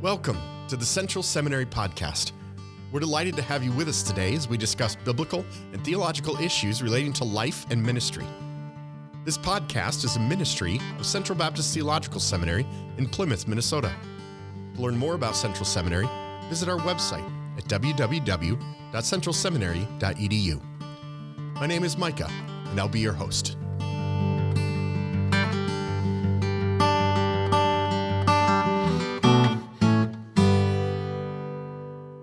Welcome to the Central Seminary Podcast. We're delighted to have you with us today as we discuss biblical and theological issues relating to life and ministry. This podcast is a ministry of Central Baptist Theological Seminary in Plymouth, Minnesota. To learn more about Central Seminary, visit our website at www.centralseminary.edu. My name is Micah, and I'll be your host.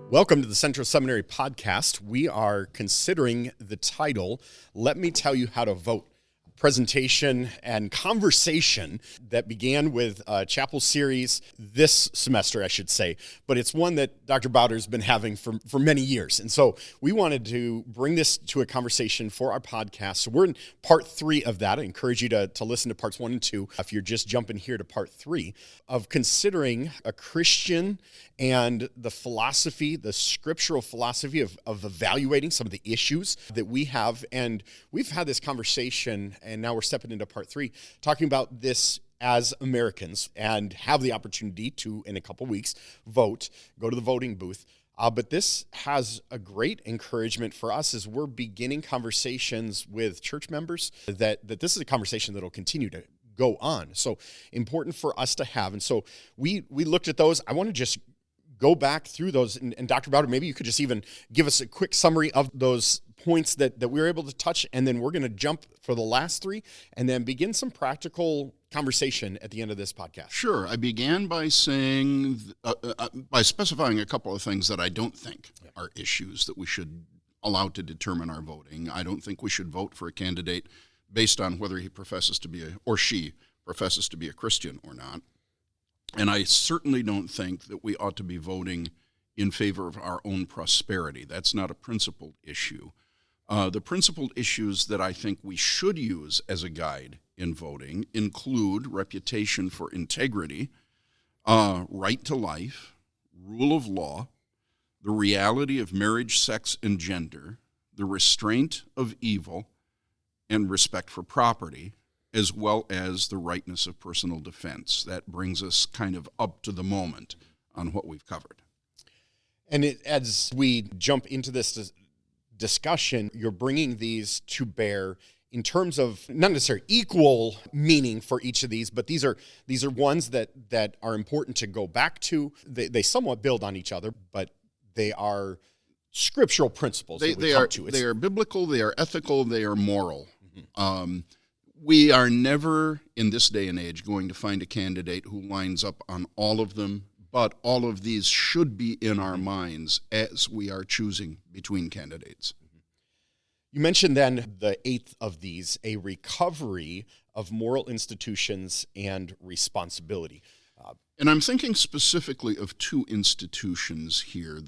Welcome to the Central Seminary Podcast. We are considering the title, Let Me Tell You How to Vote. Presentation and conversation that began with a chapel series this semester, I should say, but it's one that Dr. Bauder has been having for many years. And so we wanted to bring this to a conversation for our podcast. So we're in part 3 of that. I encourage you to listen to parts 1 and 2 if you're just jumping here to part 3 of considering a Christian and the philosophy, the scriptural philosophy of evaluating some of the issues that we have. And we've had this conversation, and now we're stepping into part 3, talking about this as Americans and have the opportunity to, in a couple weeks, vote, go to the voting booth. But this has a great encouragement for us as we're beginning conversations with church members that this is a conversation that will continue to go on. So important for us to have. And so we looked at those. I want to just go back through those. And Dr. Bauder, maybe you could just even give us a quick summary of those points that we were able to touch, and then we're going to jump for the last 3 and then begin some practical conversation at the end of this podcast. Sure. I began by saying, by specifying a couple of things that I don't think are issues that we should allow to determine our voting. I don't think we should vote for a candidate based on whether he professes to be or she professes to be a Christian or not. And I certainly don't think that we ought to be voting in favor of our own prosperity. That's not a principled issue. The principled issues that I think we should use as a guide in voting include reputation for integrity, right to life, rule of law, the reality of marriage, sex, and gender, the restraint of evil, and respect for property, as well as the rightness of personal defense. That brings us kind of up to the moment on what we've covered. And as we jump into this discussion, you're bringing these to bear in terms of not necessarily equal meaning for each of these, but these are ones that are important to go back to. They somewhat build on each other, but they are scriptural principles. They are biblical, they are ethical, they are moral. Mm-hmm. We are never, in this day and age, going to find a candidate who lines up on all of them, but all of these should be in our minds as we are choosing between candidates. You mentioned then the 8th of these, a recovery of moral institutions and responsibility. And I'm thinking specifically of 2 institutions here,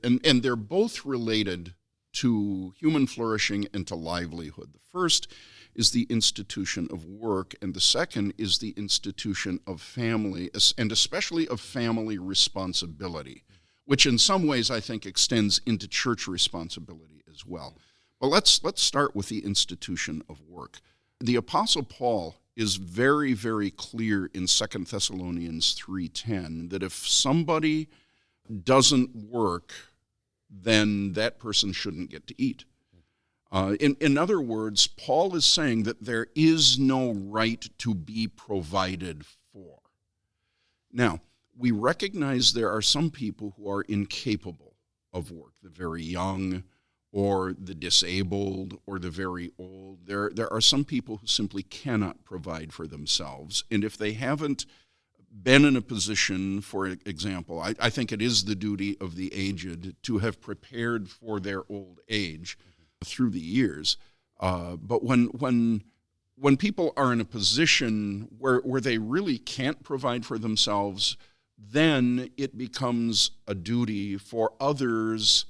and they're both related to human flourishing and to livelihood. The first is the institution of work, and the second is the institution of family, and especially of family responsibility, which in some ways I think extends into church responsibility as well. But let's start with the institution of work. The Apostle Paul is very, very clear in 2 Thessalonians 3:10 that if somebody doesn't work, then that person shouldn't get to eat. In other words, Paul is saying that there is no right to be provided for. Now, we recognize there are some people who are incapable of work, the very young or the disabled or the very old. There are some people who simply cannot provide for themselves, and if they haven't been in a position, for example, I think it is the duty of the aged to have prepared for their old age through the years. But when people are in a position where they really can't provide for themselves, then it becomes a duty for others,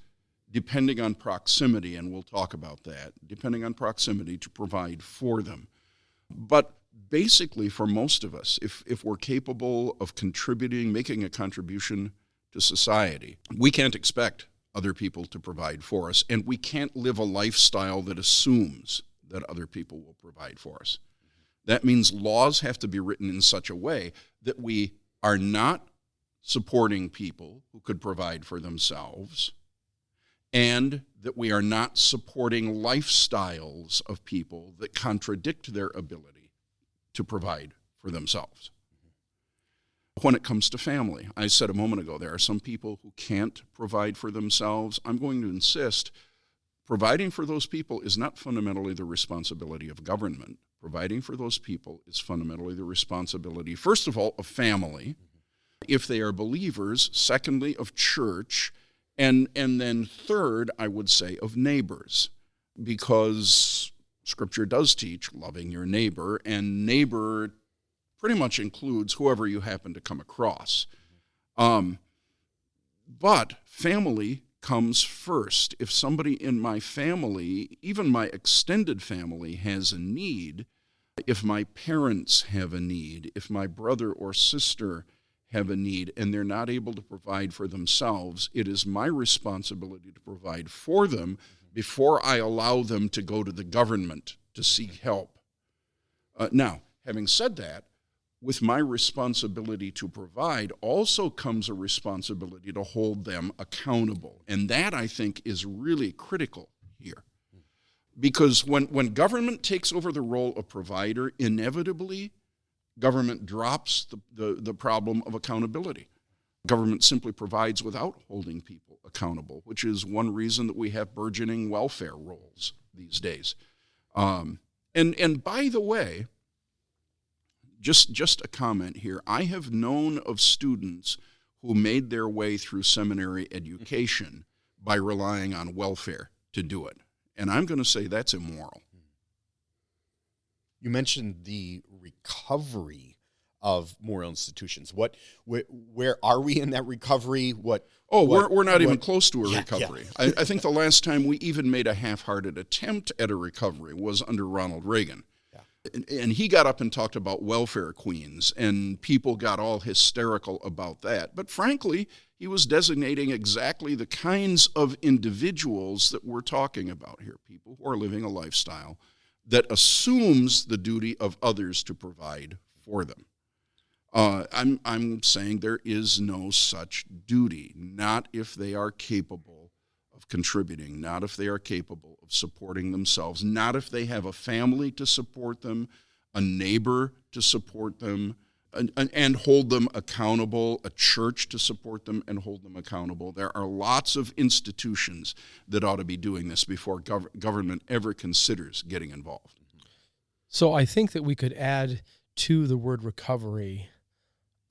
depending on proximity, and we'll talk about that, depending on proximity, to provide for them. But basically, for most of us, if we're capable of contributing, making a contribution to society, we can't expect other people to provide for us, and we can't live a lifestyle that assumes that other people will provide for us. That means laws have to be written in such a way that we are not supporting people who could provide for themselves, and that we are not supporting lifestyles of people that contradict their ability to provide for themselves. When it comes to family, I said a moment ago, there are some people who can't provide for themselves. I'm going to insist providing for those people is not fundamentally the responsibility of government. Providing for those people is fundamentally the responsibility, first of all, of family, if they are believers, secondly, of church, and then third, I would say, of neighbors, because Scripture does teach loving your neighbor, and neighbor pretty much includes whoever you happen to come across. But family comes first. If somebody in my family, even my extended family, has a need, if my parents have a need, if my brother or sister have a need and they're not able to provide for themselves, it is my responsibility to provide for them before I allow them to go to the government to seek help. Now, having said that, with my responsibility to provide also comes a responsibility to hold them accountable. And that, I think, is really critical here. Because when government takes over the role of provider, inevitably, government drops the problem of accountability. Government simply provides without holding people accountable, which is one reason that we have burgeoning welfare rolls these days. And by the way, just a comment here, I have known of students who made their way through seminary education by relying on welfare to do it. And I'm going to say that's immoral. You mentioned the recovery of moral institutions. Where are we in that recovery? We're not even close to a recovery. Yeah. I think the last time we even made a half-hearted attempt at a recovery was under Ronald Reagan. Yeah. And he got up and talked about welfare queens, and people got all hysterical about that. But frankly, he was designating exactly the kinds of individuals that we're talking about here, people who are living a lifestyle that assumes the duty of others to provide for them. I'm saying there is no such duty, not if they are capable of contributing, not if they are capable of supporting themselves, not if they have a family to support them, a neighbor to support them, and hold them accountable, a church to support them and hold them accountable. There are lots of institutions that ought to be doing this before government ever considers getting involved. So I think that we could add to the word recovery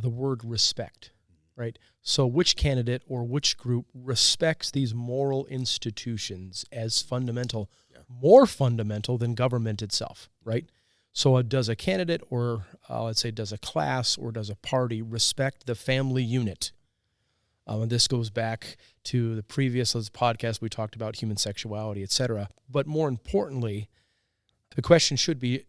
the word respect, right? So which candidate or which group respects these moral institutions as fundamental, more fundamental than government itself, right? So does a candidate or, let's say, does a class or does a party respect the family unit? And this goes back to the previous podcast we talked about human sexuality, et cetera. But more importantly, the question should be,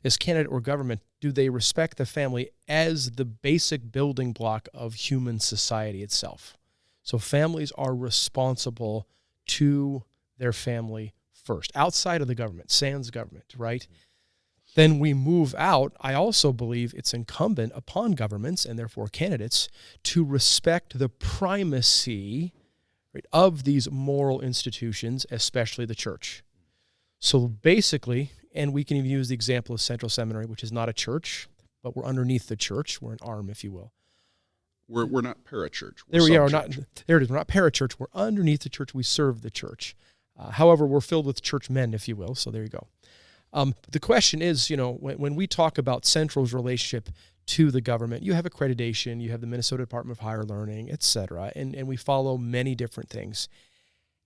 as candidate or government, do they respect the family as the basic building block of human society itself? So families are responsible to their family first, outside of the government, sans government, right? Then we move out. I also believe it's incumbent upon governments and therefore candidates to respect the primacy, right, of these moral institutions, especially the church. So basically, and we can even use the example of Central Seminary, which is not a church, but we're underneath the church. We're an arm, if you will. We're not parachurch. There we are. There it is. We're not parachurch. We're underneath the church. We serve the church. However, we're filled with church men, if you will. So there you go. The question is, when we talk about Central's relationship to the government, you have accreditation, you have the Minnesota Department of Higher Learning, et cetera, and we follow many different things.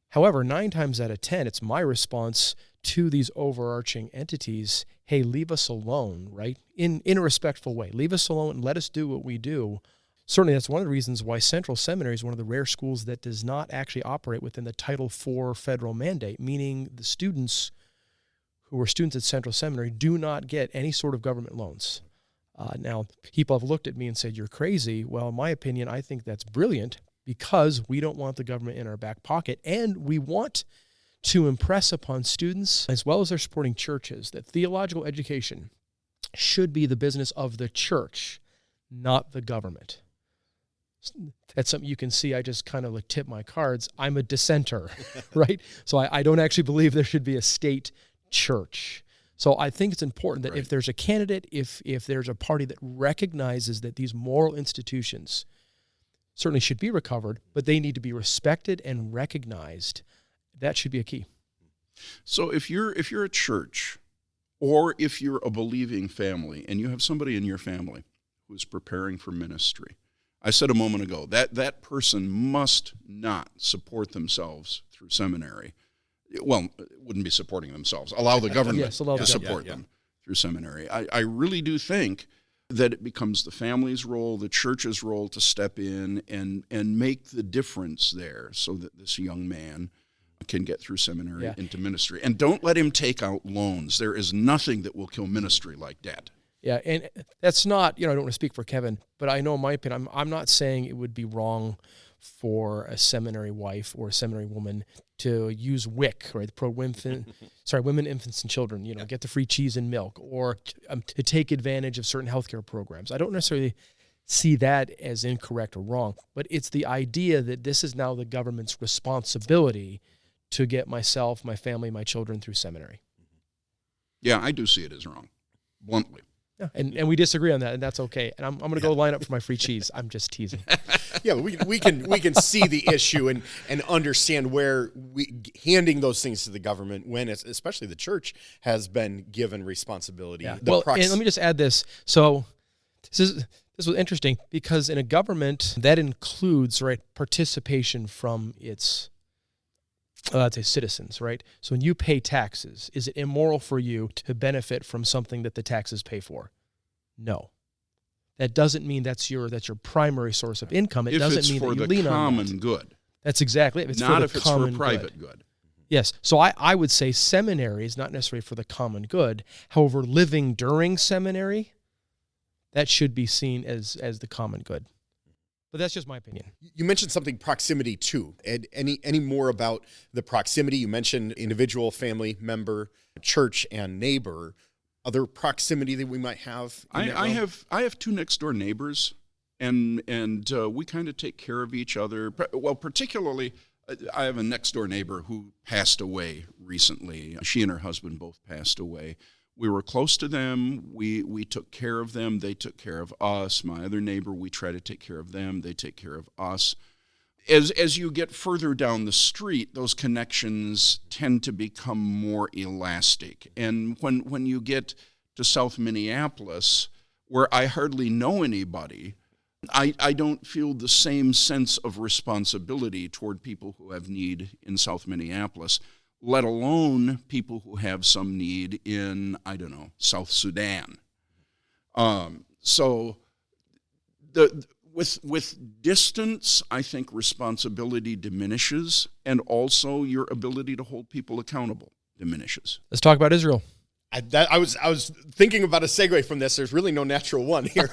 However, 9 times out of 10, it's my response to these overarching entities, hey, leave us alone, right? In a respectful way. Leave us alone and let us do what we do. Certainly, that's one of the reasons why Central Seminary is one of the rare schools that does not actually operate within the Title IV federal mandate, meaning the students who are students at Central Seminary do not get any sort of government loans. Now, people have looked at me and said, you're crazy. Well, in my opinion, I think that's brilliant because we don't want the government in our back pocket, and we want to impress upon students, as well as their supporting churches, that theological education should be the business of the church, not the government. That's something you can see. I just kind of like tip my cards. I'm a dissenter, right? So I don't actually believe there should be a state church. So I think it's important that if there's a candidate, if there's a party that recognizes that these moral institutions certainly should be recovered, but they need to be respected and recognized, that should be a key. So if you're a church, or if you're a believing family and you have somebody in your family who is preparing for ministry, I said a moment ago that person must not support themselves through seminary. Well, it wouldn't be supporting themselves. Allow the government to support them through seminary. I really do think that it becomes the family's role, the church's role to step in and make the difference there so that this young man can get through seminary into ministry. And don't let him take out loans. There is nothing that will kill ministry like debt. Yeah, and that's not, I don't want to speak for Kevin, but I know in my opinion, I'm not saying it would be wrong for a seminary wife or a seminary woman to use WIC, right, Women, Infants, and Children, get the free cheese and milk, or to take advantage of certain healthcare programs. I don't necessarily see that as incorrect or wrong, but it's the idea that this is now the government's responsibility to get myself, my family, my children through seminary. Yeah, I do see it as wrong, bluntly. Yeah, and we disagree on that, and that's okay. And I'm going to go line up for my free cheese. I'm just teasing. Yeah, we can see the issue and understand where handing those things to the government, when especially the church has been given responsibility. Yeah. And let me just add this. So this was interesting because in a government that includes participation from its let's say citizens, right? So when you pay taxes, is it immoral for you to benefit from something that the taxes pay for? No. That doesn't mean that's your primary source of income. It doesn't mean that you lean on that. If it's for the common good. That's exactly it. Not if it's for private good. Yes. So I would say seminary is not necessarily for the common good. However, living during seminary, that should be seen as the common good. But that's just my opinion. You mentioned something, proximity too. And any more about the proximity? You mentioned individual, family member, church, and neighbor. Other proximity that we might have? I have two next door neighbors, and we kind of take care of each other. Well, particularly, I have a next door neighbor who passed away recently. She and her husband both passed away. We were close to them. We took care of them. They took care of us. My other neighbor, we try to take care of them. They take care of us. As you get further down the street, those connections tend to become more elastic. And when you get to South Minneapolis, where I hardly know anybody, I don't feel the same sense of responsibility toward people who have need in South Minneapolis, let alone people who have some need in, South Sudan. With distance, I think responsibility diminishes, and also your ability to hold people accountable diminishes. Let's talk about Israel. I was thinking about a segue from this. There's really no natural one here,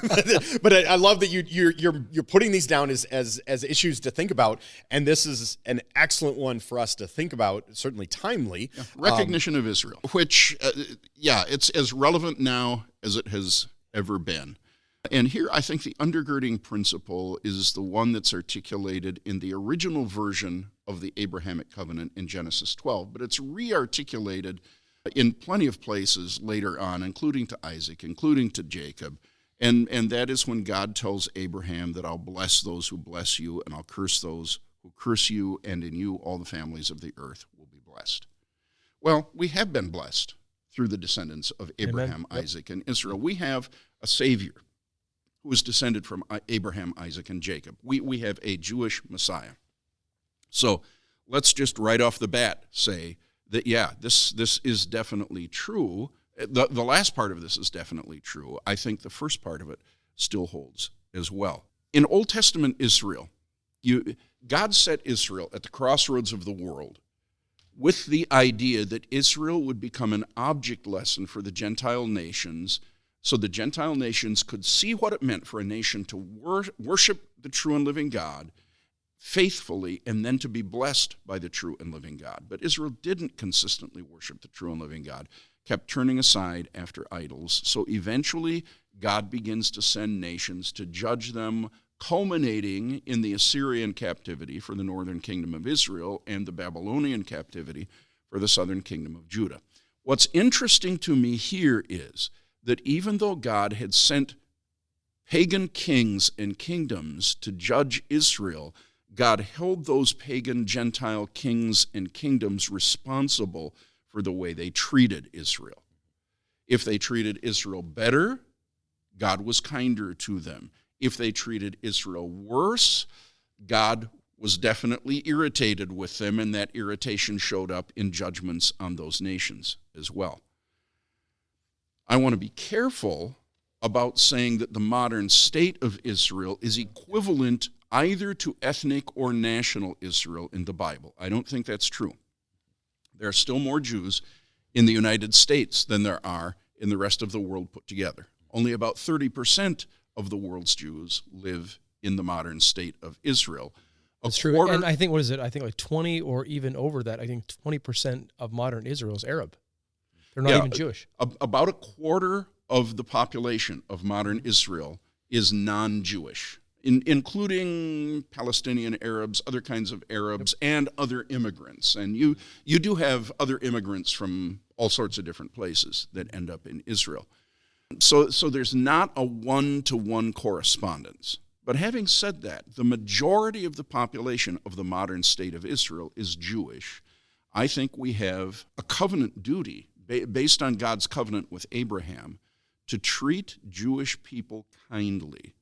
but I love that you're putting these down as issues to think about, and this is an excellent one for us to think about. Certainly timely. Yeah. Recognition of Israel, which it's as relevant now as it has ever been. And here I think the undergirding principle is the one that's articulated in the original version of the Abrahamic covenant in Genesis 12, but it's re-articulated in plenty of places later on, including to Isaac, including to Jacob. And that is when God tells Abraham that I'll bless those who bless you, and I'll curse those who curse you, and in you all the families of the earth will be blessed. Well, we have been blessed through the descendants of Abraham, Amen. Isaac, and Israel. We have a Savior who was descended from Abraham, Isaac, and Jacob. We have a Jewish Messiah. So let's just right off the bat say that, this is definitely true. The last part of this is definitely true. I think the first part of it still holds as well. In Old Testament Israel, God set Israel at the crossroads of the world with the idea that Israel would become an object lesson for the Gentile nations, so the Gentile nations could see what it meant for a nation to worship the true and living God faithfully and then to be blessed by the true and living God. But Israel didn't consistently worship the true and living God, kept turning aside after idols. So eventually, God begins to send nations to judge them culminating in the Assyrian captivity for the northern kingdom of Israel and the Babylonian captivity for the southern kingdom of Judah. What's interesting to me here is that even though God had sent pagan kings and kingdoms to judge Israel, God held those pagan Gentile kings and kingdoms responsible for the way they treated Israel. If they treated Israel better, God was kinder to them. If they treated Israel worse, God was definitely irritated with them, and that irritation showed up in judgments on those nations as well. I want to be careful about saying that the modern state of Israel is equivalent either to ethnic or national Israel in the Bible. I don't think that's true. There are still more Jews in the United States than there are in the rest of the world put together. Only about 30% of the world's Jews live in the modern state of Israel. That's true. And I think, what is it? I think like 20 or even over that, I think 20% of modern Israel is Arab. They're not even Jewish. About a quarter of the population of modern Israel is non-Jewish, including Palestinian Arabs, other kinds of Arabs, and other immigrants. And you do have other immigrants from all sorts of different places that end up in Israel. So there's not a one-to-one correspondence. But having said that, the majority of the population of the modern state of Israel is Jewish. I think we have a covenant duty based on God's covenant with Abraham to treat Jewish people kindly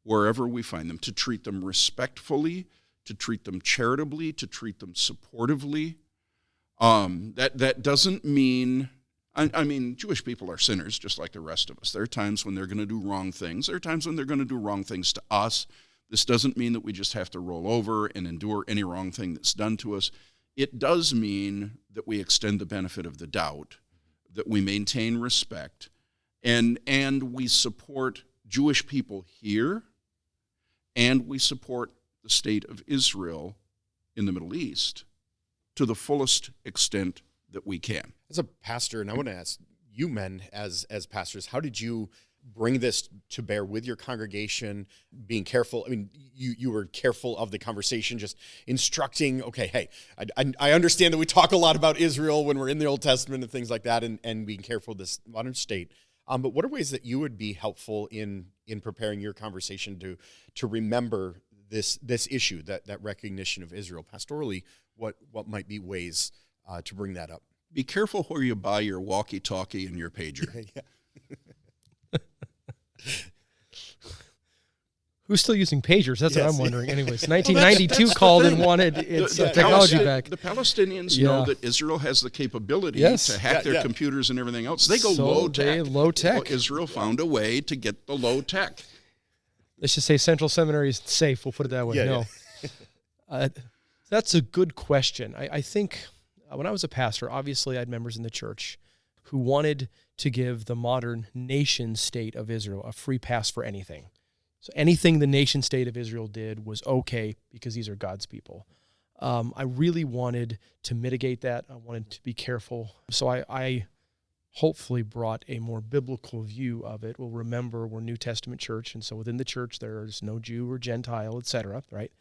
wherever we find them, to treat them respectfully, to treat them charitably, to treat them supportively. That doesn't mean, I mean, Jewish people are sinners just like the rest of us. There are times when they're going to do wrong things. There are times when they're going to do wrong things to us. This doesn't mean that we just have to roll over and endure any wrong thing that's done to us. It does mean that we extend the benefit of the doubt, that we maintain respect, and we support Jewish people here, and we support the state of Israel in the Middle East to the fullest extent that we can. As a pastor, and I want to ask you men as pastors, how did you bring this to bear with your congregation, being careful? I mean, you were careful of the conversation, just instructing, okay, hey, I understand that we talk a lot about Israel when we're in the Old Testament and things like that, and being careful of this modern state. But what are ways that you would be helpful in preparing your conversation to remember this issue, that recognition of Israel? Pastorally, what might be ways to bring that up? Be careful where you buy your walkie-talkie and your pager. Yeah. Who's still using pagers? That's what I'm wondering. Anyways, 1992 called and wanted its technology back. The Palestinians know that Israel has the capability to hack their computers and everything else. They go low-tech. Low-tech. Well, Israel found a way to get the low-tech. Let's just say Central Seminary is safe. We'll put it that way. No. That's a good question. I think when I was a pastor, obviously I had members in the church who wanted to give the modern nation state of Israel a free pass for anything. So anything the nation state of Israel did was okay because these are God's people. I really wanted to mitigate that. I wanted to be careful. So I hopefully brought a more biblical view of it. Well, remember, we're New Testament church, and so within the church there's no Jew or Gentile, etc., right?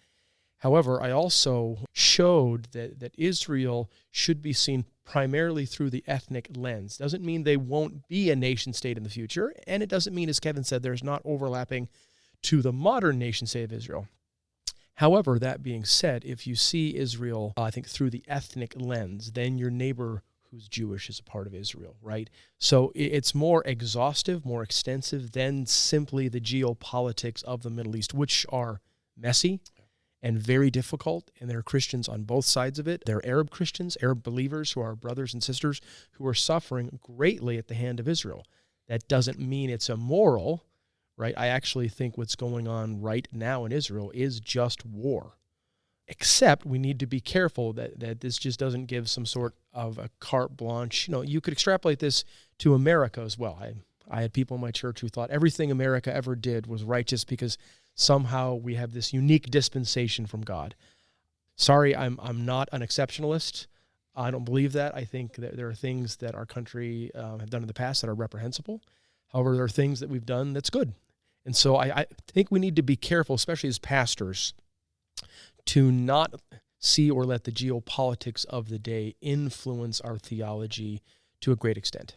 However, I also showed that Israel should be seen primarily through the ethnic lens. Doesn't mean they won't be a nation state in the future, and it doesn't mean, as Kevin said, there's not overlapping to the modern nation state of Israel. However, that being said, if you see Israel, I think, through the ethnic lens, then your neighbor who's Jewish is a part of Israel, right? So it's more exhaustive, more extensive than simply the geopolitics of the Middle East, which are messy and very difficult, and there are Christians on both sides of it. There are Arab Christians, Arab believers who are brothers and sisters who are suffering greatly at the hand of Israel. That doesn't mean it's immoral, right? I actually think what's going on right now in Israel is just war. Except we need to be careful that this just doesn't give some sort of a carte blanche. You know, you could extrapolate this to America as well. I had people in my church who thought everything America ever did was righteous because somehow we have this unique dispensation from God. Sorry, I'm not an exceptionalist. I don't believe that. I think that there are things that our country have done in the past that are reprehensible. However, there are things that we've done that's good. And so I think we need to be careful, especially as pastors, to not see or let the geopolitics of the day influence our theology to a great extent.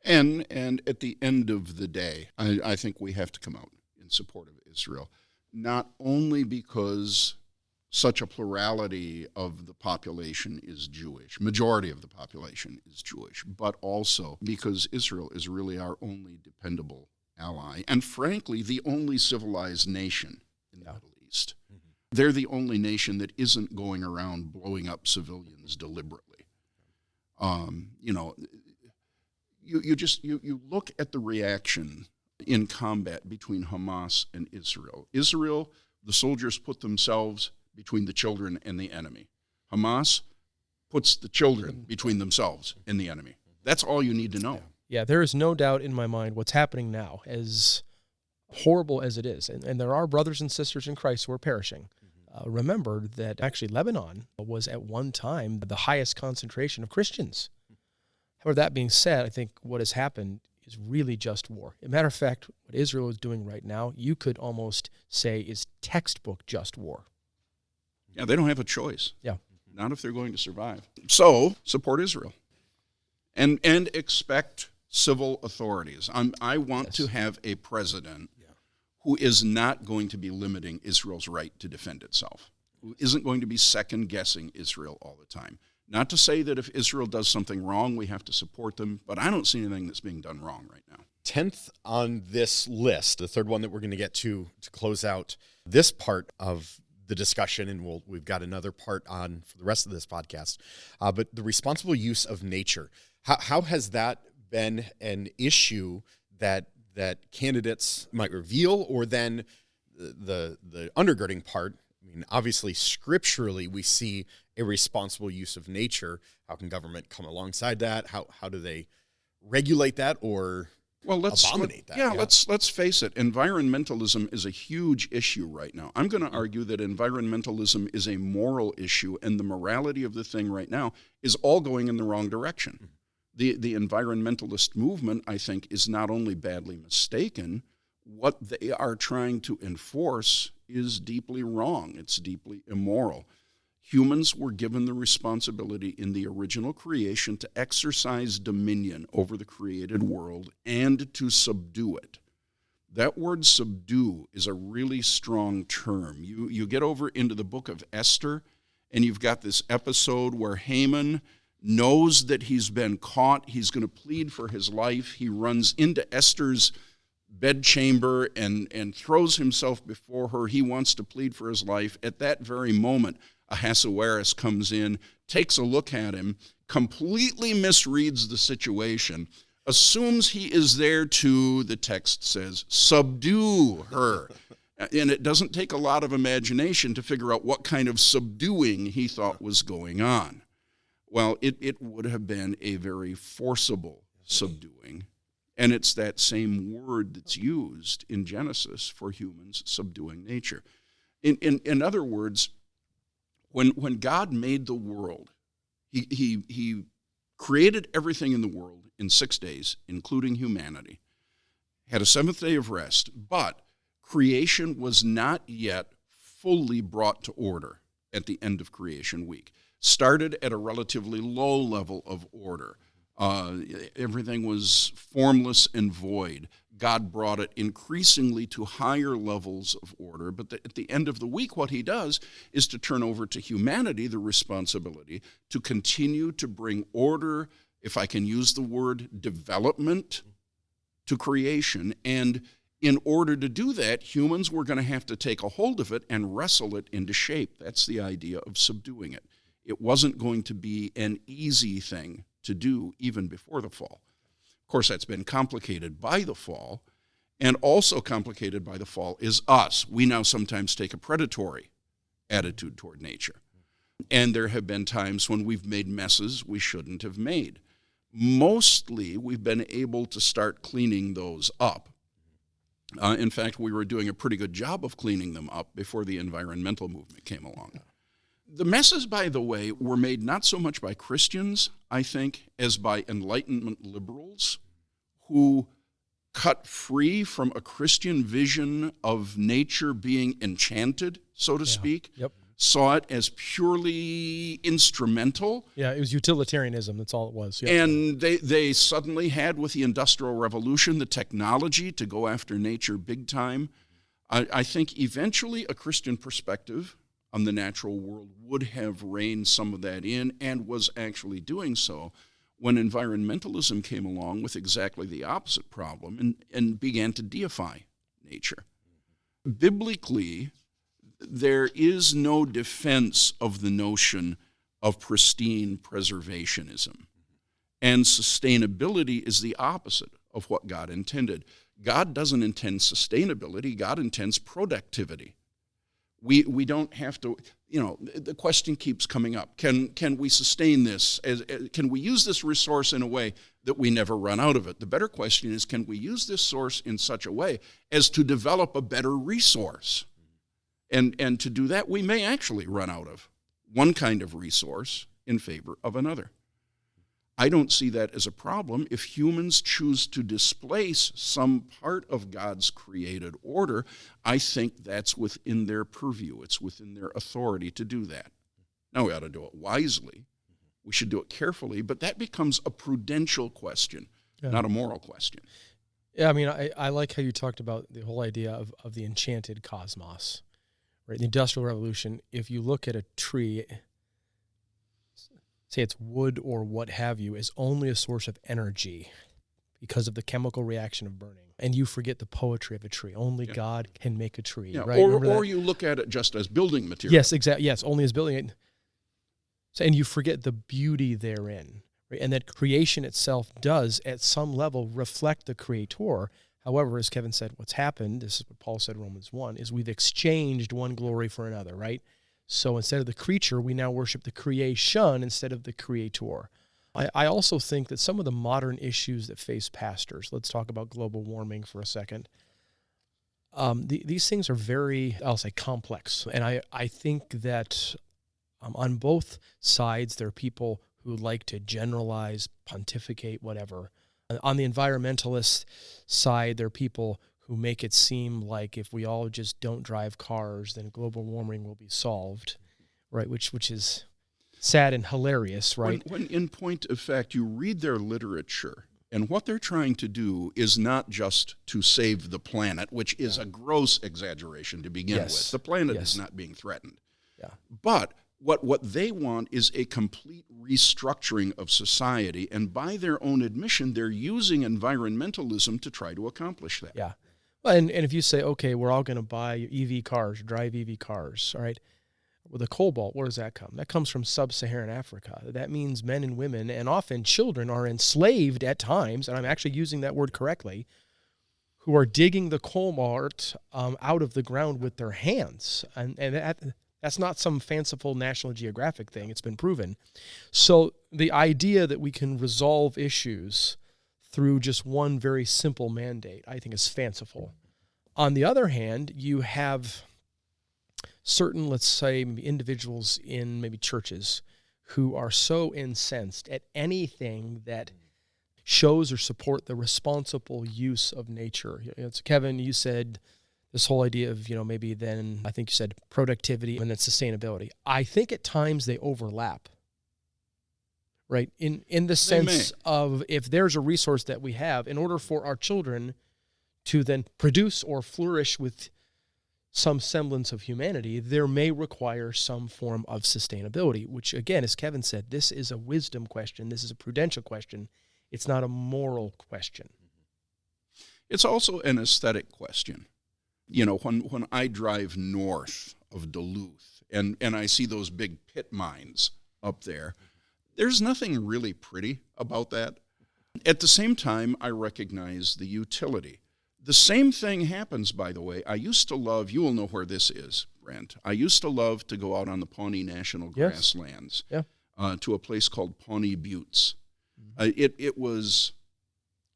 And at the end of the day, I think we have to come out in support of Israel, not only because such a plurality of the population is Jewish, majority of the population is Jewish, but also because Israel is really our only dependable ally, and frankly, the only civilized nation in the Middle East. Mm-hmm. They're the only nation that isn't going around blowing up civilians deliberately. You look at the reaction in combat between Hamas and Israel. Israel, the soldiers put themselves between the children and the enemy. Hamas puts the children between themselves and the enemy. That's all you need to know. Yeah, there is no doubt in my mind what's happening now, as horrible as it is, and there are brothers and sisters in Christ who are perishing. Remember that actually Lebanon was at one time the highest concentration of Christians. However, that being said, I think what has happened is really just war. As a matter of fact, what Israel is doing right now, you could almost say is textbook just war. Yeah, they don't have a choice. Yeah. Not if they're going to survive. So, support Israel. And expect civil authorities. I want to have a president who is not going to be limiting Israel's right to defend itself, who isn't going to be second-guessing Israel all the time. Not to say that if Israel does something wrong, we have to support them, but I don't see anything that's being done wrong right now. 10th on this list, the third one that we're going to get to close out this part of the discussion, and we've got another part on for the rest of this podcast, but the responsible use of nature. How has that been an issue that candidates might reveal, or then the undergirding part? I mean, obviously, scripturally, we see a responsible use of nature. How can government come alongside that? How do they regulate that or abominate that? Yeah, let's face it. Environmentalism is a huge issue right now. I'm going to argue that environmentalism is a moral issue, and the morality of the thing right now is all going in the wrong direction. The environmentalist movement, I think, is not only badly mistaken, what they are trying to enforce is deeply wrong. It's deeply immoral. Humans were given the responsibility in the original creation to exercise dominion over the created world and to subdue it. That word subdue is a really strong term. You get over into the book of Esther, and you've got this episode where Haman knows that he's been caught. He's going to plead for his life. He runs into Esther's bedchamber and throws himself before her. He wants to plead for his life. At that very moment, Ahasuerus comes in, takes a look at him, completely misreads the situation, assumes he is there to, the text says, subdue her. And it doesn't take a lot of imagination to figure out what kind of subduing he thought was going on. Well, it would have been a very forcible subduing. And it's that same word that's used in Genesis for humans subduing nature. In other words, when God made the world, he created everything in the world in 6 days, including humanity, had a seventh day of rest, but creation was not yet fully brought to order at the end of creation week. Started at a relatively low level of order. Everything was formless and void. God brought it increasingly to higher levels of order, but at the end of the week, what he does is to turn over to humanity the responsibility to continue to bring order, if I can use the word development, to creation. And in order to do that, humans were going to have to take a hold of it and wrestle it into shape. That's the idea of subduing it. It wasn't going to be an easy thing to do even before the fall. Of course, that's been complicated by the fall, and also complicated by the fall is us. We now sometimes take a predatory attitude toward nature. And there have been times when we've made messes we shouldn't have made. Mostly, we've been able to start cleaning those up. In fact, we were doing a pretty good job of cleaning them up before the environmental movement came along. The messes, by the way, were made not so much by Christians, I think, as by Enlightenment liberals who cut free from a Christian vision of nature being enchanted, so to speak, Yep. saw it as purely instrumental. Yeah, it was utilitarianism. That's all it was. Yep. And they suddenly had, with the Industrial Revolution, the technology to go after nature big time. I think eventually a Christian perspective on the natural world would have reined some of that in, and was actually doing so, when environmentalism came along with exactly the opposite problem and began to deify nature. Biblically, there is no defense of the notion of pristine preservationism. And sustainability is the opposite of what God intended. God doesn't intend sustainability, God intends productivity. We don't have to, the question keeps coming up. Can we sustain this? Can we use this resource in a way that we never run out of it? The better question is, can we use this source in such a way as to develop a better resource? And to do that, we may actually run out of one kind of resource in favor of another. I don't see that as a problem if humans choose to displace some part of God's created order. I think that's within their purview. It's within their authority to do that. Now, we ought to do it wisely. We should do it carefully, but that becomes a prudential question, not a moral question. Yeah, I mean, I like how you talked about the whole idea of the enchanted cosmos, right? The Industrial Revolution, if you look at a tree, say it's wood or what have you, is only a source of energy because of the chemical reaction of burning. And you forget the poetry of a tree. Only God can make a tree, right? Or you look at it just as building material. Yes, exactly. Yes, only as building it. So, and you forget the beauty therein, right? And that creation itself does, at some level, reflect the Creator. However, as Kevin said, what's happened, this is what Paul said in Romans 1, is we've exchanged one glory for another, right? So instead of the creature, we now worship the creation instead of the Creator. I also think that some of the modern issues that face pastors, let's talk about global warming for a second, these things are very, I'll say, complex. And I think that on both sides, there are people who like to generalize, pontificate, whatever. On the environmentalist side, there are people who make it seem like if we all just don't drive cars, then global warming will be solved, right? Which is sad and hilarious, right? When in point of fact, you read their literature, and what they're trying to do is not just to save the planet, which is a gross exaggeration to begin with. The planet is not being threatened. Yeah. But what they want is a complete restructuring of society, and by their own admission, they're using environmentalism to try to accomplish that. Yeah. And if you say, okay, we're all going to buy EV cars, drive EV cars, all right, well, the cobalt, where does that come? That comes from sub-Saharan Africa. That means men and women, and often children, are enslaved at times, and I'm actually using that word correctly, who are digging the cobalt out of the ground with their hands. And that's not some fanciful National Geographic thing. It's been proven. So the idea that we can resolve issues through just one very simple mandate, I think, is fanciful. On the other hand, you have certain, let's say, individuals in maybe churches who are so incensed at anything that shows or support the responsible use of nature. So Kevin, you said this whole idea of, maybe then, I think you said productivity and then sustainability. I think at times they overlap. Right, in the sense of, if there's a resource that we have, in order for our children to then produce or flourish with some semblance of humanity, there may require some form of sustainability, which, again, as Kevin said, this is a wisdom question. This is a prudential question. It's not a moral question. It's also an aesthetic question. When I drive north of Duluth and I see those big pit mines up there, there's nothing really pretty about that. At the same time, I recognize the utility. The same thing happens, by the way. I used to love, you will know where this is, Brent. I used to love to go out on the Pawnee National Grasslands to a place called Pawnee Buttes. It was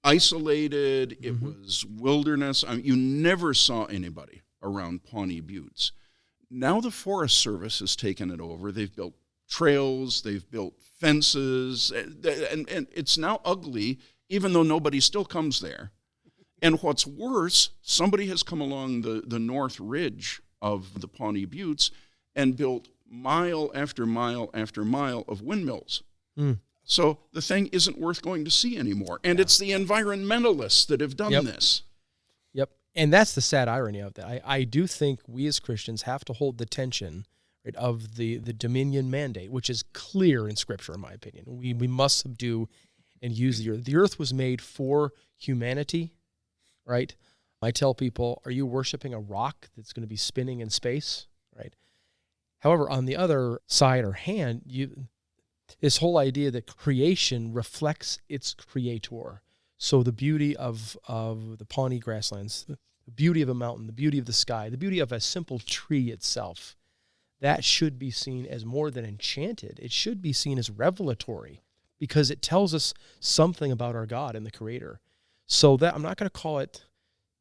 isolated. It was wilderness. You never saw anybody around Pawnee Buttes. Now the Forest Service has taken it over. They've built trails, they've built fences, and it's now ugly, even though nobody still comes there. And what's worse, somebody has come along the north ridge of the Pawnee Buttes and built mile after mile after mile of windmills. Mm. So the thing isn't worth going to see anymore. And it's the environmentalists that have done this. Yep. And that's the sad irony of that. I do think we as Christians have to hold the tension, right, of the dominion mandate, which is clear in Scripture, in my opinion. We must subdue and use the earth. The earth was made for humanity, right? I tell people, are you worshiping a rock that's going to be spinning in space, right? However, on the other side or hand, this whole idea that creation reflects its creator. So the beauty of the Pawnee grasslands, the beauty of a mountain, the beauty of the sky, the beauty of a simple tree itself, that should be seen as more than enchanted. It should be seen as revelatory because it tells us something about our God and the Creator. So that I'm not going to call it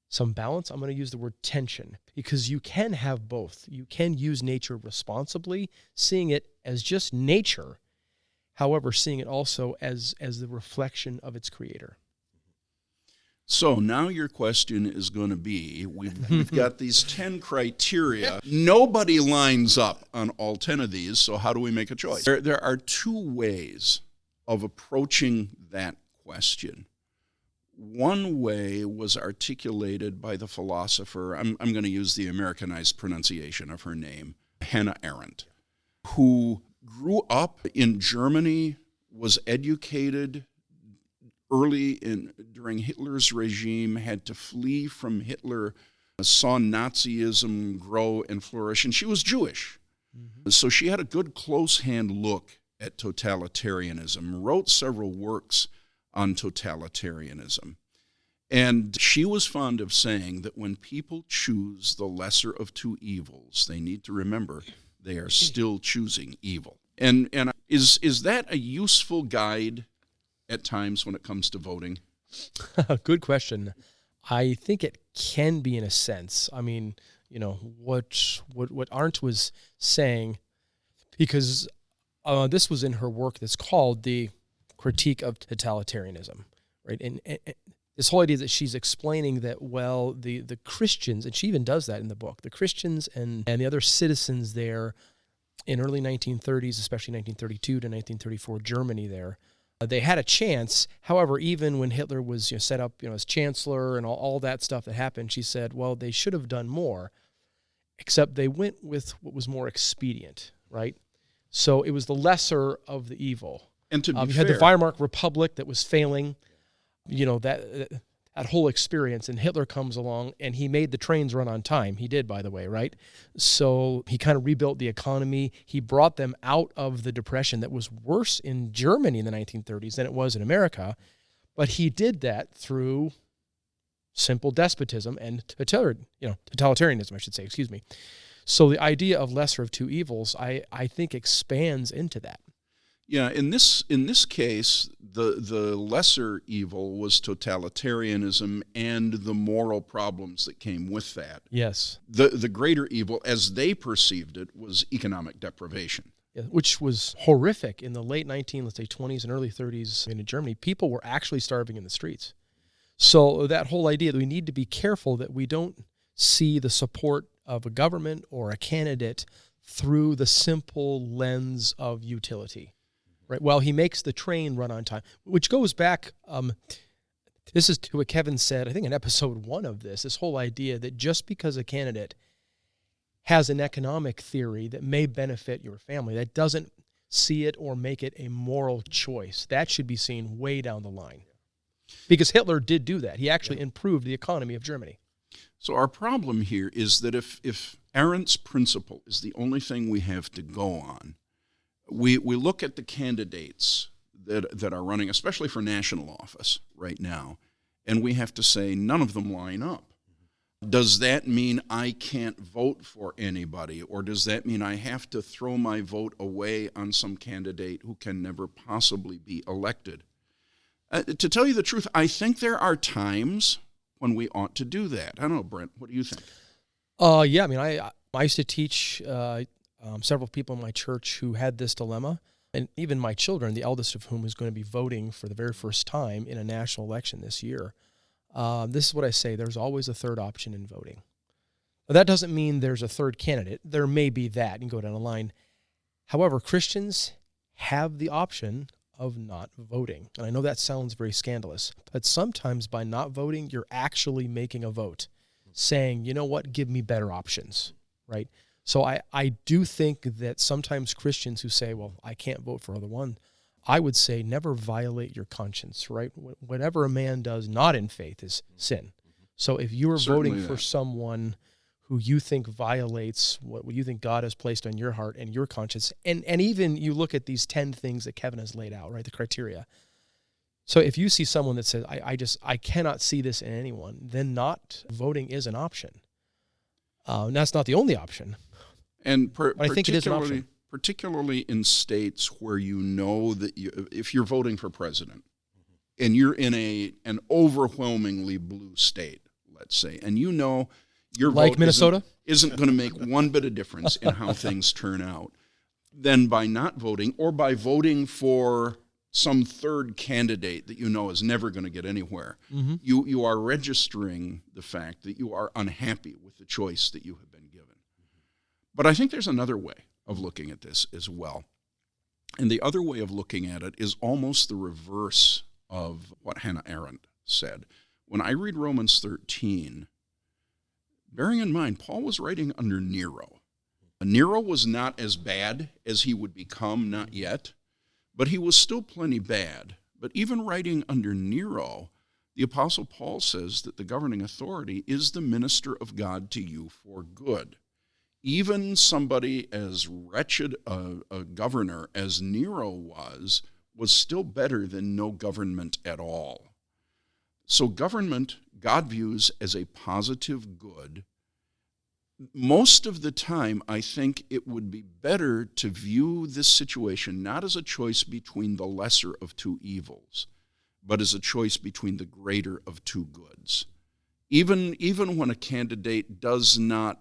some balance. I'm going to use the word tension because you can have both. You can use nature responsibly, seeing it as just nature, however, seeing it also as the reflection of its Creator. So now your question is going to be, we've got these 10 criteria. Nobody lines up on all 10 of these, so how do we make a choice? There are two ways of approaching that question. One way was articulated by the philosopher, I'm going to use the Americanized pronunciation of her name, Hannah Arendt, who grew up in Germany, was educated early during Hitler's regime, had to flee from Hitler, saw Nazism grow and flourish, and she was Jewish. Mm-hmm. So she had a good close-hand look at totalitarianism, wrote several works on totalitarianism. And she was fond of saying that when people choose the lesser of two evils, they need to remember they are still choosing evil. And is that a useful guide at times when it comes to voting? Good question. I think it can be in a sense. I mean, what Arendt was saying, because this was in her work that's called The Critique of Totalitarianism, right? And this whole idea that she's explaining that, well, the Christians, and she even does that in the book, the Christians and the other citizens there in early 1930s, especially 1932 to 1934 Germany there, they had a chance. However, even when Hitler was set up as chancellor and all that stuff that happened, she said, well, they should have done more, except they went with what was more expedient, right? So it was the lesser of the evil. And to be you fair, had the Weimar Republic that was failing, that whole experience, and Hitler comes along and he made the trains run on time. He did, by the way, right? So he kind of rebuilt the economy. He brought them out of the depression that was worse in Germany in the 1930s than it was in America. But he did that through simple despotism and totalitarianism, I should say, excuse me. So the idea of lesser of two evils, I think, expands into that. Yeah, in this case, the lesser evil was totalitarianism and the moral problems that came with that. Yes. The greater evil, as they perceived it, was economic deprivation. Yeah, which was horrific in the late 20s and early 30s in Germany. People were actually starving in the streets. So that whole idea that we need to be careful that we don't see the support of a government or a candidate through the simple lens of utility. Right. Well, he makes the train run on time, which goes back. This is to what Kevin said, I think, in episode 1 of this whole idea that just because a candidate has an economic theory that may benefit your family, that doesn't see it or make it a moral choice. That should be seen way down the line. Because Hitler did do that. He actually improved the economy of Germany. So our problem here is that if Arendt's principle is the only thing we have to go on, we look at the candidates that are running, especially for national office right now, and we have to say none of them line up. Does that mean I can't vote for anybody, or does that mean I have to throw my vote away on some candidate who can never possibly be elected? To tell you the truth, I think there are times when we ought to do that. I don't know, Brent, what do you think? Yeah, I mean, I used to teach several people in my church who had this dilemma, and even my children, the eldest of whom is going to be voting for the very first time in a national election this year. this is what I say: there's always a third option in voting. Now, that doesn't mean there's a third candidate. There may be that. You can go down the line. However, Christians have the option of not voting. And I know that sounds very scandalous, but sometimes by not voting, you're actually making a vote, saying, you know what, give me better options, right? So I do think that sometimes Christians who say, well, I can't vote for the one, I would say never violate your conscience, right? Whatever a man does not in faith is sin. So if you are voting for someone who you think violates what you think God has placed on your heart and your conscience, and even you look at these 10 things that Kevin has laid out, right, the criteria. So if you see someone that says, I cannot see this in anyone, then not voting is an option. That's not the only option. And I think it is an option. Particularly in states where you know that if you're voting for president and you're in an overwhelmingly blue state, let's say, and you know your like vote Minnesota isn't going to make one bit of difference in how things turn out, then by not voting or by voting for some third candidate that you know is never going to get anywhere, you are registering the fact that you are unhappy with the choice that you have been given. But I think there's another way of looking at this as well. And the other way of looking at it is almost the reverse of what Hannah Arendt said. When I read Romans 13, bearing in mind, Paul was writing under Nero. Nero was not as bad as he would become, not yet, but he was still plenty bad. But even writing under Nero, the Apostle Paul says that the governing authority is the minister of God to you for good. Even somebody as wretched a governor as Nero was still better than no government at all. So government, God views as a positive good. Most of the time, I think it would be better to view this situation not as a choice between the lesser of two evils, but as a choice between the greater of two goods. Even when a candidate does not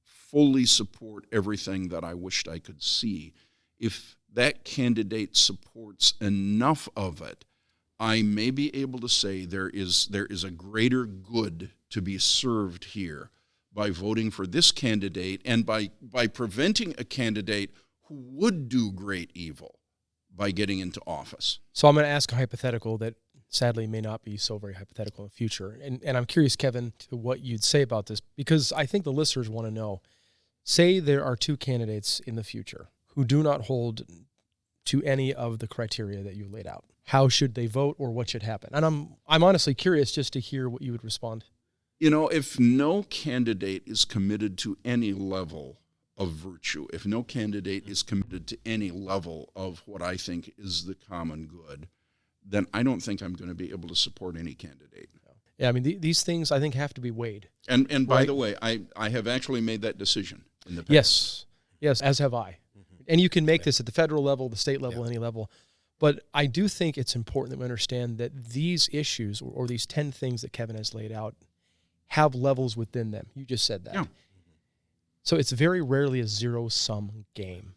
fully support everything that I wished I could see, if that candidate supports enough of it, I may be able to say there is a greater good to be served here by voting for this candidate and by preventing a candidate who would do great evil by getting into office. So I'm going to ask a hypothetical that sadly may not be so very hypothetical in the future. And I'm curious, Kevin, to what you'd say about this, because I think the listeners want to know. Say there are two candidates in the future who do not hold to any of the criteria that you laid out. How should they vote, or what should happen? And I'm honestly curious just to hear what you would respond. You know, if no candidate is committed to any level of virtue, if no candidate is committed to any level of what I think is the common good, then I don't think I'm going to be able to support any candidate. Yeah, I mean, these things I think have to be weighed. And by the way, I have actually made that decision in the Yes, past. as have I. And you can make this at the federal level, the state level, any level. But I do think it's important that we understand that these issues or these 10 things that Kevin has laid out have levels within them. You just said that. Yeah. So it's very rarely a zero-sum game.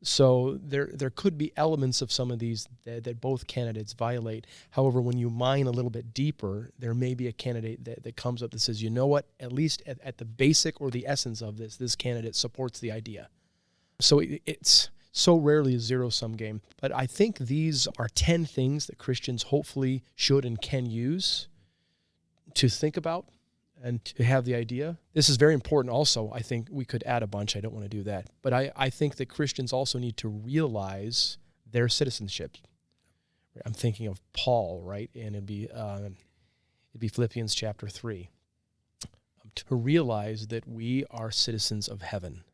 So there could be elements of some of these that both candidates violate. However, when you mine a little bit deeper, there may be a candidate that comes up that says, you know what, at least at the basic or the essence of this candidate supports the idea. So it's so rarely a zero-sum game. But I think these are 10 things that Christians hopefully should and can use to think about and to have the idea. This is very important also. I think we could add a bunch. I don't want to do that. But I think that Christians also need to realize their citizenship. I'm thinking of Paul, right? And it'd be Philippians chapter 3. To realize that we are citizens of heaven.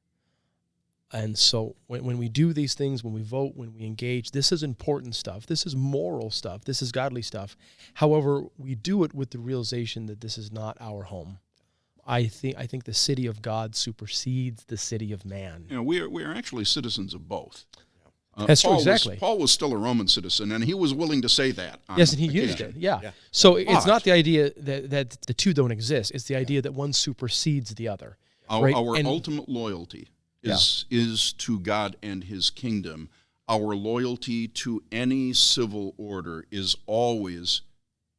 And so when we do these things, when we vote, when we engage, this is important stuff. This is moral stuff. This is godly stuff. However, we do it with the realization that this is not our home. I think the city of God supersedes the city of man. You know, we are actually citizens of both. That's true, exactly. Paul was still a Roman citizen, and he was willing to say that. Yes, and he used it, yeah. So it's not the idea that the two don't exist. It's the idea that one supersedes the other. Our ultimate loyalty is to God and his kingdom. Our loyalty to any civil order is always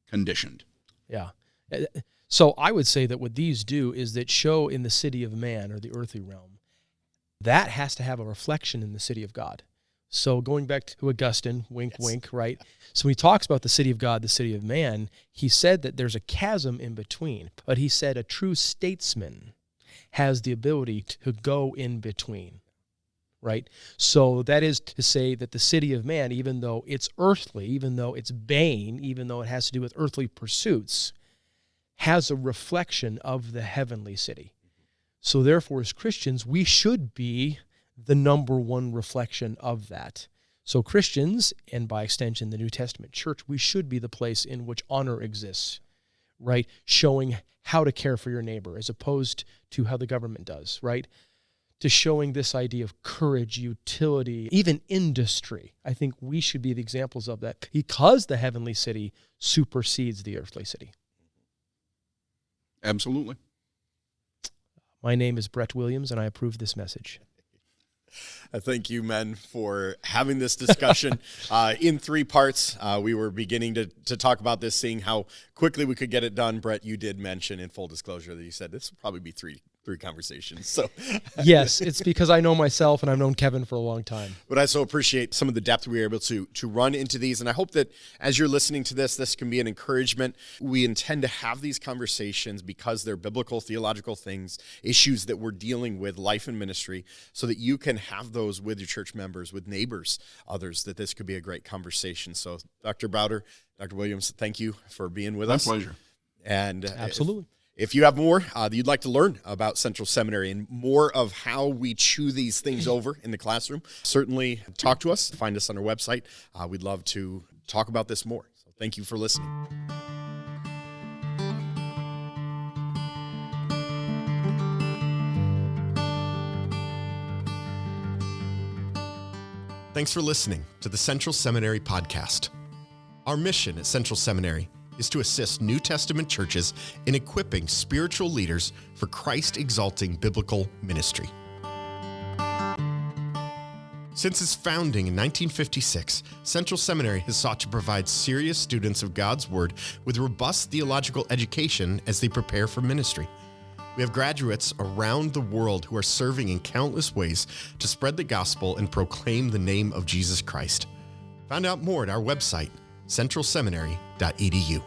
conditioned. Yeah. So I would say that what these do is that show in the city of man, or the earthly realm, that has to have a reflection in the city of God. So going back to Augustine, wink, Yes. wink, right? So when he talks about the city of God, the city of man, he said that there's a chasm in between. But he said a true statesman has the ability to go in between, right? So that is to say that the city of man, even though it's earthly, even though it's vain, even though it has to do with earthly pursuits, has a reflection of the heavenly city. So therefore, as Christians, we should be the number one reflection of that. So Christians, and by extension the New Testament church, we should be the place in which honor exists, right? Showing how to care for your neighbor as opposed to how the government does, right? To showing this idea of courage, utility, even industry. I think we should be the examples of that because the heavenly city supersedes the earthly city. Absolutely. My name is Brett Williams, and I approve this message. Thank you, men, for having this discussion in 3 parts. We were beginning to talk about this, seeing how quickly we could get it done. Brett, you did mention in full disclosure that you said this will probably be three conversations. So Yes, it's because I know myself and I've known Kevin for a long time. But I so appreciate some of the depth we were able to run into these. And I hope that as you're listening to this can be an encouragement. We intend to have these conversations because they're biblical, theological things, issues that we're dealing with, life and ministry, so that you can have those with your church members, with neighbors, others, that this could be a great conversation. So Dr. Bauder, Dr. Williams, thank you for being with us. My pleasure. And Absolutely. If you have more that you'd like to learn about Central Seminary and more of how we chew these things over in the classroom, certainly talk to us. Find us on our website. We'd love to talk about this more. So thank you for listening. Thanks for listening to the Central Seminary podcast. Our mission at Central Seminary is to assist New Testament churches in equipping spiritual leaders for Christ-exalting biblical ministry. Since its founding in 1956, Central Seminary has sought to provide serious students of God's Word with robust theological education as they prepare for ministry. We have graduates around the world who are serving in countless ways to spread the gospel and proclaim the name of Jesus Christ. Find out more at our website, centralseminary.edu.